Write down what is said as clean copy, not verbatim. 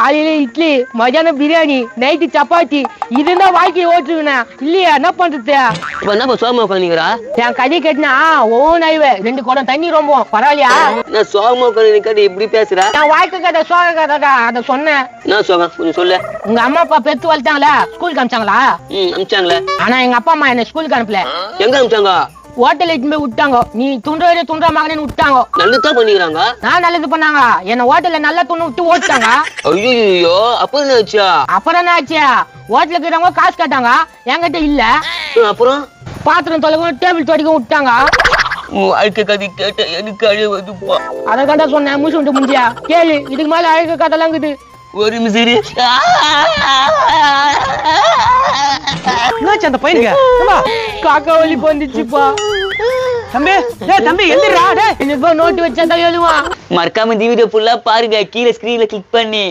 காலையில இட்லி, மதியானம் பிரியாணி, நைட்டு சப்பாத்தி, இதுதான் வாழ்க்கையை ஓட்டுருவேன் இல்லையா? என்ன பண்றது? இப்ப என்ன சோகமா உட்காந்துக்கிறா? என் கதை கேட்டினா ஒவ்வொரு ஆய்வு 2 குடம் தண்ணி ரொம்ப பரவாயில்லையா? நான் சோகமா உட்காந்து இப்படி பேசுற? நான் வாழ்க்கை கதை சோக கதைடா, அதை சொன்னேன். என்ன சோகம் கொஞ்சம் சொல்லு. உங்க அம்மா அப்பா பெத்து வளர்த்தாங்களா? ஸ்கூலுக்கு அனுப்பிச்சாங்களா? அனுப்பிச்சாங்களே. ஆனா எங்க அப்பா அம்மா என்ன ஸ்கூலுக்கு அனுப்பல. எங்க அனுப்பிச்சாங்க? ஹோட்டல் இட்டு போய் விட்டாங்க. நீ துண்ட மகனு விட்டாங்க. நல்லதுதான் பண்ணிக்கிறாங்க. நான் நல்லது பண்ணாங்க. என்ன ஹோட்டல்ல நல்லா துண்ணு விட்டு ஓட்டாங்க. ஐயோ அப்ப என்ன ஆச்சா? அப்புறம் என்ன ஆச்சு? ஹோட்டலுக்கு இருக்கிறவங்க காசு கேட்டாங்க, என்கிட்ட இல்ல. அப்புறம் பாத்திரம் தொலைக்கும் டேபிள் துடைக்க விட்டாங்க. வாழ்க்கை கதை கேட்ட எனக்கு அழுவதுப்பா. அதை கண்டா சொன்னேன் மூச்சு விட்டு முடிஞ்சியா கேளு. இதுக்கு மேல அழகு கதைலாம் இருக்குது. ஒரு மிசிறி என்னாச்சு அந்த பையனுக்கு? காக்கா வலி வந்துச்சுப்பா. தம்பி தம்பி எந்திரா. நோட்டு வச்சா தான் எழுவான். மறக்காம இந்த வீடியோ ஃபுல்லா பாருங்க, கீழே ஸ்கிரீன்ல கிளிக் பண்ணி.